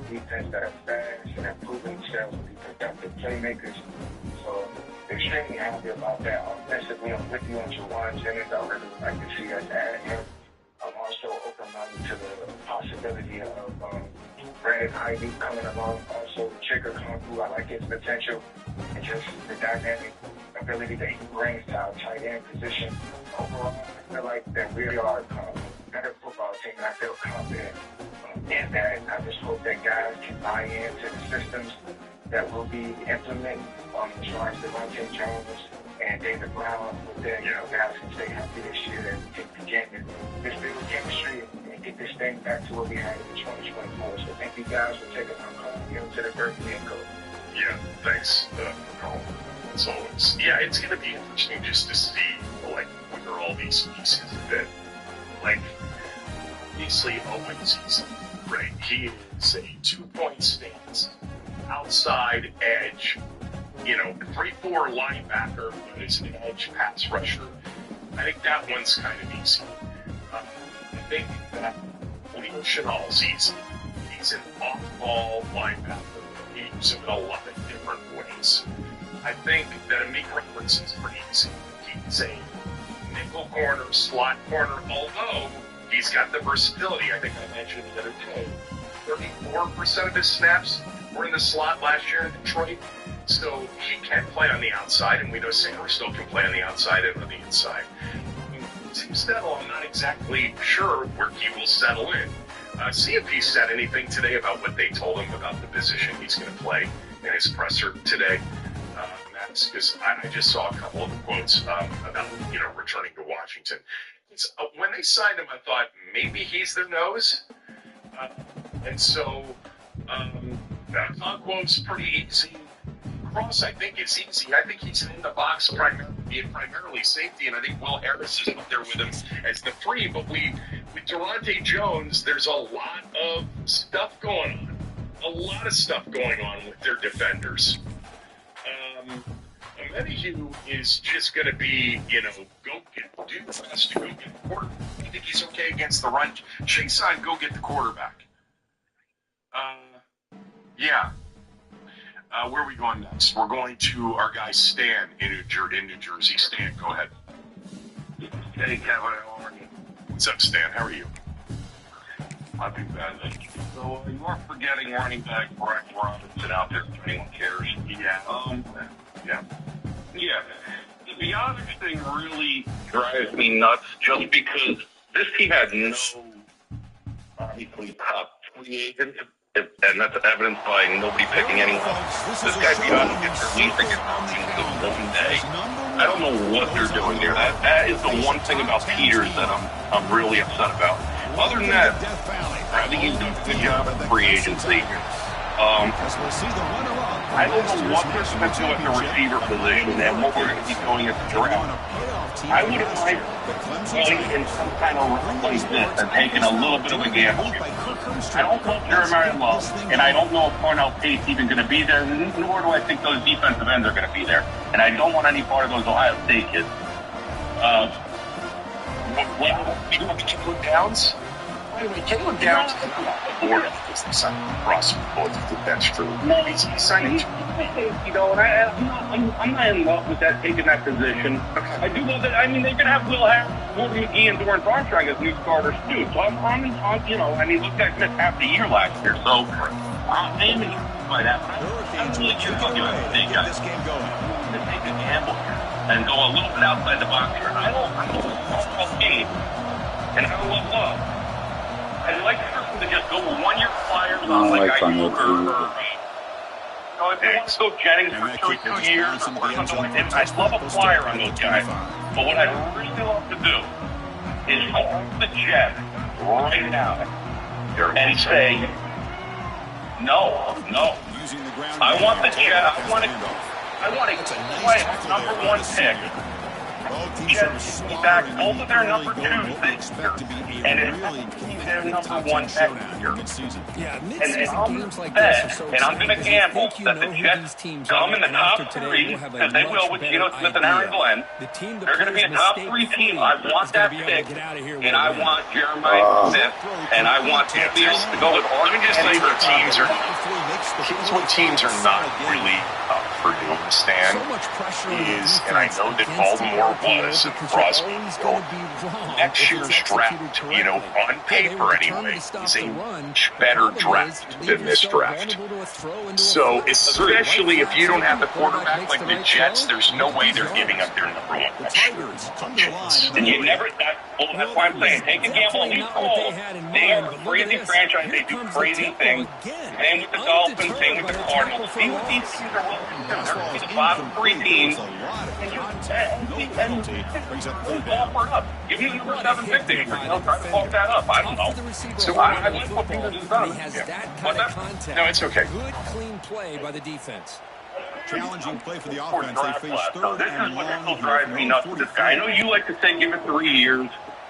on defense that are fast and have proven themselves to be productive playmakers. So extremely happy about that. Offensively, I'm with you on Jawan Jennings. I really would like to see us add him. I'm also open-minded to the possibility of Brandon Ivy coming along. Also, Chicker Konku, I like his potential and just the dynamic ability that he brings to our tight end position. Overall, I feel like that we are a better football team, and I feel confident in that. I just hope that guys can buy into the systems that will be implemented as far as Devontae Jones and David Brown. But then, guys can stay healthy this year and can begin this big chemistry and get this thing back to what we had in 2024. So thank you guys for taking my call to the Birmingham Code. Yeah, thanks, Colin, as always. Yeah, it's going to be interesting just to see, like, where all these pieces fit. Like, obviously, Owens is great. He is a 2-point stance, outside edge, 3-4 linebacker, but is an edge pass rusher. I think that one's kind of easy. I think that Leo Chenal's easy. He's an off-ball linebacker. He uses him in a lot of different ways. I think that Amik Robertson's pretty easy. He's a nickel corner, slot corner, although he's got the versatility. I think I mentioned the other day. 34% of his snaps were in the slot last year in Detroit. So he can play on the outside, and we know Sanders still can play on the outside and on the inside. Tim Settle, I'm not exactly sure where he will settle in. See if he said anything today about what they told him about the position he's going to play in his presser today. That's because I just saw a couple of quotes about, returning to Washington. When they signed him, I thought maybe he's their nose. And so, Conquo's pretty easy. Cross, I think, is easy. I think he's in the box primarily safety, and I think Will Harris is up there with him as the 3. But with Durante Jones, there's a lot of stuff going on. A lot of stuff going on with their defenders. Amenahue is just going to be, do the best to go get the quarterback. I think he's okay against the run. Chase on, go get the quarterback. Where are we going next? We're going to our guy Stan in New Jersey. Stan, go ahead. Hey, Kevin, how are you? What's up, Stan? How are you? Not too bad, thank you. So you are forgetting running back Brian Robinson out there if anyone cares. Yeah. The Biotics thing really drives me nuts just because this team had no obviously top free agents. And that's evidenced by nobody picking anyone. This guy Biotics gets released against one day. I don't know what they're doing there. That is the one thing about Peters that I'm really upset about. Other than that, I think he's doing a good job at the free agency. I don't know what they're going to do at the receiver position and what we're going to be doing at the draft. I would have liked going in some kind of like this and taking a little bit of a gamble. I don't know Jeremiah Love, and I don't know if Cornell Pate's even going to be there, nor do I think those defensive ends are going to be there. And I don't want any part of those Ohio State kids. Caleb Downs? Caleb Downs is not the board because they signed Ross Boyd. That's true. No, he's signing. I'm not in love with that taking that position. I do love that. I mean, they're going to have Will Harris, Morgan McGee, and Dorrance Armstrong as new starters too. So I'm those guys missed half the year last year. So I'm aiming by that. I'm really curious about the big guys to take a gamble here and go a little bit outside the box here. I don't love game, and I don't love. I'd like to just go with 1-year flyers on like I do if they want to go Jennings for 2 years or something like that, I'd love a flyer on those guys. But what I'd really love to do is call the Jets right now and say, no. I want the Jets. I want to play number 1 pick Jets back both of their number 2s this year, and it's their number 1 next year. And I'm going to gamble that the Jets come in the top 3, because they will with Geno Smith and Aaron Glenn. They're going to be a top 3 team. I want that pick, and I want Jeremiah Smith, and I want Fields to go with Let me just say what teams are not really up for doing, Stan, is, and I know that Baltimore was, and Crosby, next year's draft, on paper anyway, is a much better draft than this draft. So, especially if you don't have the quarterback like the Jets, there's no way they're giving up their number 1 next year. And you never, that's why I'm saying, take a gamble and you call. They are a crazy franchise. They do crazy things. Same with the Dolphins, same with the Cardinals. See what these teams are willing to do. They're going to be the bottom 3 teams. And offer it up. Give me the number 750. Try to fuck that up. I don't know. So I like what Fingers has done. No, it's okay. Good, clean play by the defense. Challenging play for the offense. They face third This and is what long. still drives me nuts with this guy. I know you like to say give it 3 years,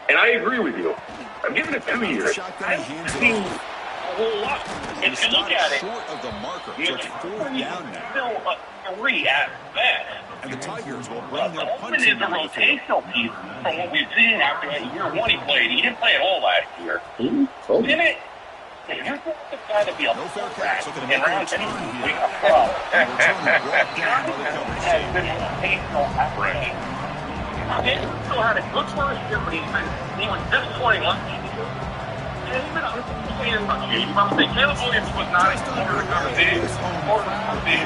and I agree with you. I'm giving it 2 years. I haven't seen a whole lot. If you look at it, Short of the marker. So it's 4th down now. still a 3 at best. And the Tigers will bring their Oldman punch is a rotational piece from what we've seen after year 1 he played. He didn't play at all last year. Didn't it? If you're going to try to be a quarterback in round 10, we got a problem. Has been rotational average. He still had a good first year, but he was disappointing last year. And even I'm saying Caleb Williams was not a quarter of the conversation,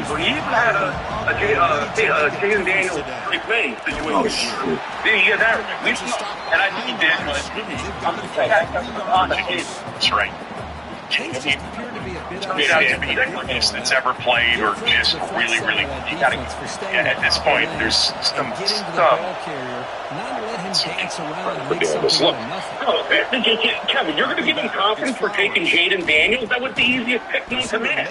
but he even had a Jaden Daniels McVay situation. Did he get that? And I think he did, but I'm just saying That's right. Turned out to be the greatest that's ever played, or just really, really. You gotta, at this point, there's some Kevin, you're going to give him confidence for taking Jaden Daniels? That was the easiest pick known to man.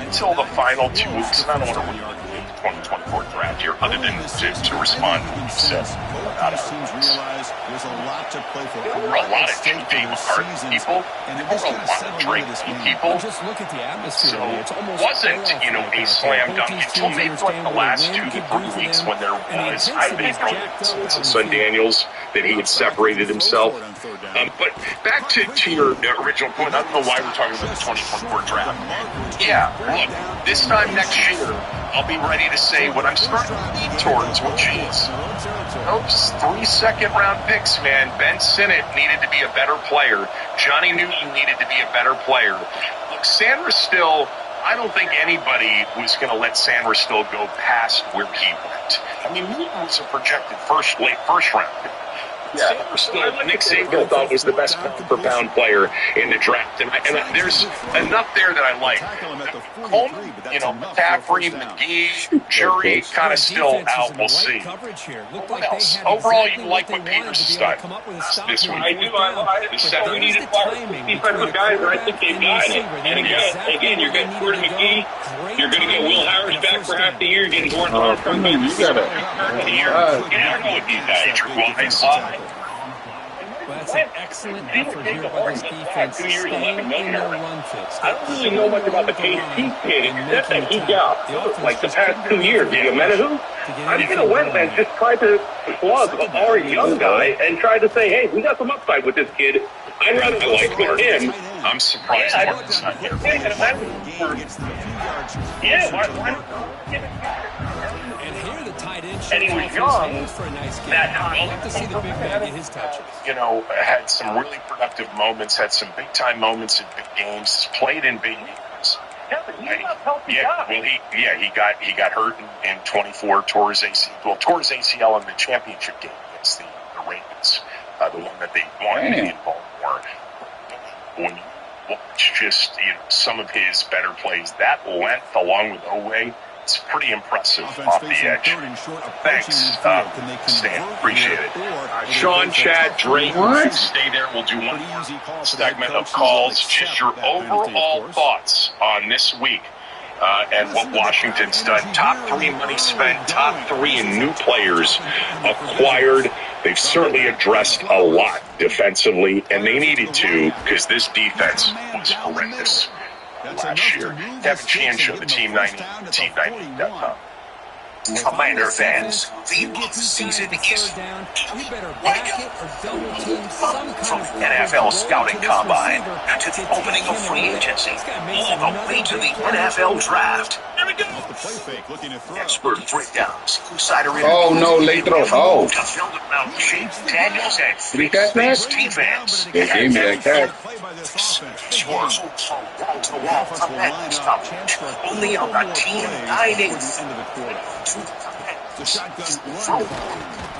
Until the final 2 weeks, and I don't want to ruin the 2024 draft here, other than to respond to what you said about it. There's a lot to play for. There were a lot of Jim Day McCarthy people, and there were a lot of Drake people. Just look at the atmosphere. So it wasn't, a slam dunk until maybe like the last 2 to 3 weeks when there was, I think, Son Daniels, that he had separated himself. But back to your original point, I don't know why we're talking about the 2024 draft. Yeah, look, this time next year, I'll be ready to say what I'm starting to lean towards, which is those 3 second-round picks, man. Ben Sinnott needed to be a better player. Johnny Newton needed to be a better player. Look, Sandra Still, I don't think anybody was going to let Sandra Still go past where he went. I mean, Newton was a projected late first round pick. Sandra Still, Nick Saban thought was the best pound-for-pound player in the draft, and there's enough there that I like. Coleman, McCaffrey, McGee, Jury, kind of still out. We'll see. What else? Overall, you like what Peters has done this week. I do. We needed defensive guys, and I think they've got it. And again, you're getting Jordan McGee. You're going to get Will Harris back for half the year. You're getting Gordon Armstrong. You got it. You never know what these guys are. Well, that's an excellent effort here by this defense, staying in their run fix. I don't really know much about the KC kid, except that he got like the past 2 years. Menahu? I think the Wetlands just tried to plug our young guy and tried to say, hey, we got some upside with this kid. I'd rather like him. I'm surprised Martin's not here. Why not? And here the tight end And he was young for a nice game. that time. I'd like to see the big man get his touches. Had some really productive moments, had some big-time moments in big games, played in big games. He got hurt in 24, tore his ACL in the championship game against the Ravens, the one that they won in Baltimore. When you watch just some of his better plays, that length along with Oweh, it's pretty impressive off the edge. Thanks, Stan. Appreciate it. Sean, Chad, Drake, stay there. We'll do one more segment of calls. Just your overall thoughts on this week and what Washington's done. Top 3 money spent, top 3 in new players acquired. They've certainly addressed a lot defensively, and they needed to because this defense was horrendous last year. Kevin Chan Show, the Team 90, Team90.com. Commander fans, the offseason is from the NFL scouting combine to the opening of free agency, all the way to the NFL draft. Here we go. Expert breakdowns, insider interviews. Oh no, late throw. Oh. To fill the mountain shape, Daniels and Did he catch that? defense. They gave me that catch. This was also wall-to-wall tremendous coverage. Only on the Team 90. The shotgun run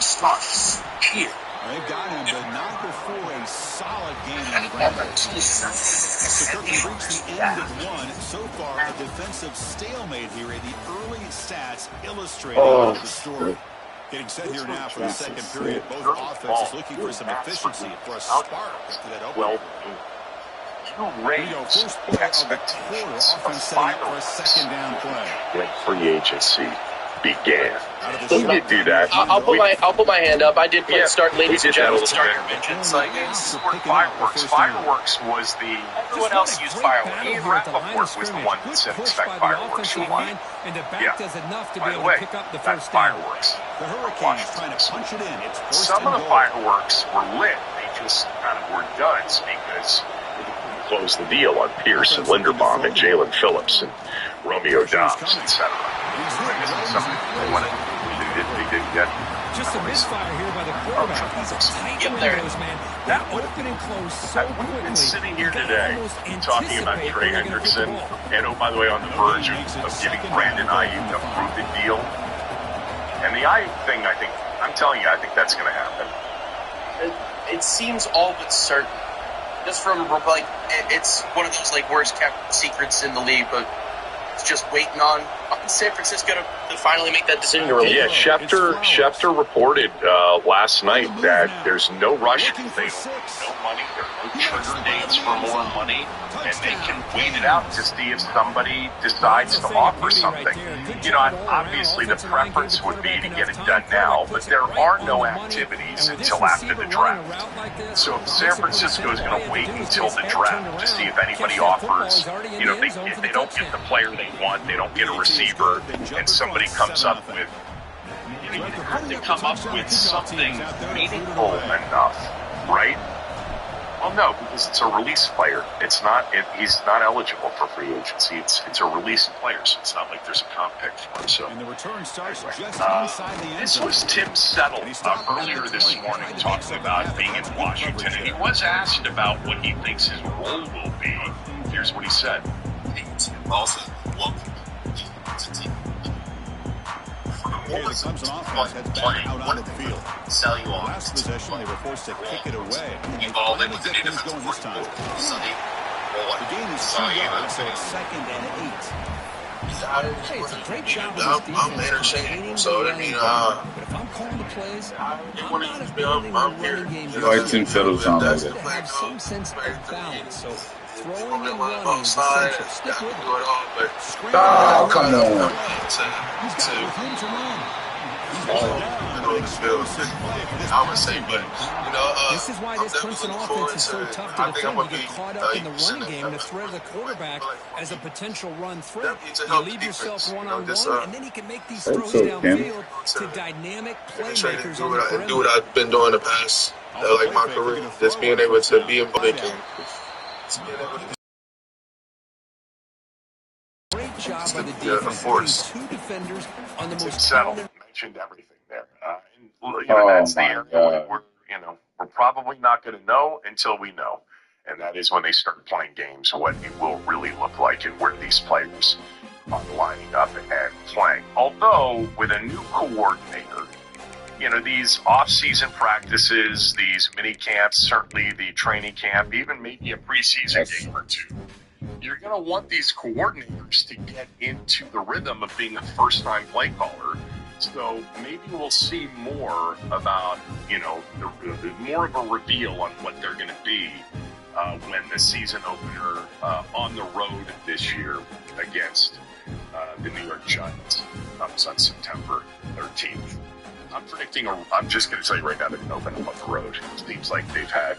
Starts here. They've got him, but not before a solid game on the ground. So we reached the end of one. So far, a defensive stalemate here, and the early stats illustrate the story. Getting set here now for the second period. Both offenses looking for some efficiency, for a spark after that opening. Raise expectations of fireworks for a second down play. when free agency began. Who did do that? I'll put my hand up. I did start, ladies and gentlemen. Start your mentions. Like fireworks. Fireworks was the. Everyone else used fireworks. Ian Rappaport was the one that said expect fireworks for one. Yeah. By the way, that's fireworks. The Hurricanes trying to punch it in. It's first Some and of the goal. fireworks were lit. They just kind of were duds because we closed the deal on Pierce and Linderbaum and Jalen Phillips and Romeo Dobbs, etc. They didn't get. Just a misfire here by the quarterback. He's a tight windows, man. That open and close so We've been quickly. sitting here today talking about Trey Hendrickson, and oh, by the way, on the verge of giving Brandon Ayuk a proven deal. And the Ayuk thing, I'm telling you, I think that's going to happen. It seems all but certain. Just from, like, it's one of those, like, worst kept secrets in the league, but it's just waiting on San Francisco to finally make that decision to release. Yeah, Schefter reported last night that there's no rush. They have no money. There are no trigger dates for more money, and they can wait it out to see if somebody decides to offer something. You know, obviously the preference would be to get it done now, but there are no activities until after the draft. So if San Francisco is going to wait until the draft to see if anybody offers, you know, if they don't get the player they want, they don't get a receiver, and somebody comes up with, you know, you have to come up with something meaningful enough, right? Well, no, because it's a release player. It's not. He's not eligible for free agency. It's a release player, so it's not like there's a comp pick for him. So, and the return starts just inside the end this zone. was Tim Settle earlier this morning talking about being in Washington, and he was asked about what he thinks his role will be. Here's what he said. Also, welcome to team. Here the Clemson offense heads back out on the field. Sell you on. Last possession, they were forced to kick it away. Involved in They the get things going this time. The game is 2 yards, so it's 2nd and 8. Hey, it's a great job with this I'm defense. entertaining, so that means But if I'm calling the plays, I'm not abandoning I'm the here. running game. Like Tim Settle sound like To that. have some sense of balance. So throwing and my running is side, essential. Stick do with it it. all, but Oh, come on. He's got room to run. I would say, but you know, This is why this Clemson offense is so tough to defend. You get caught up in the running game to thread the quarterback as a potential run threat. You leave yourself one-on-one, and then he can make these throws downfield to dynamic playmakers on the perimeter. do what I've been doing the past, like my career, just being able to be involved. Great job by the defense. Putting 2 defenders on the most Settle mentioned everything there. And, you know, that's the area where we're probably not going to know until we know. And that is when they start playing games, what it will really look like and where these players are lining up and playing. Although, with a new coordinator, you know, these off-season practices, these mini camps, certainly the training camp, even maybe a preseason game or two, you're going to want these coordinators to get into the rhythm of being a first-time play caller. So maybe we'll see more about, you know, more of a reveal on what they're going to be when the season opener on the road this year against the New York Giants comes on September 13th. I'm just going to tell you right now, they're going to open up on the road. It seems like they've had,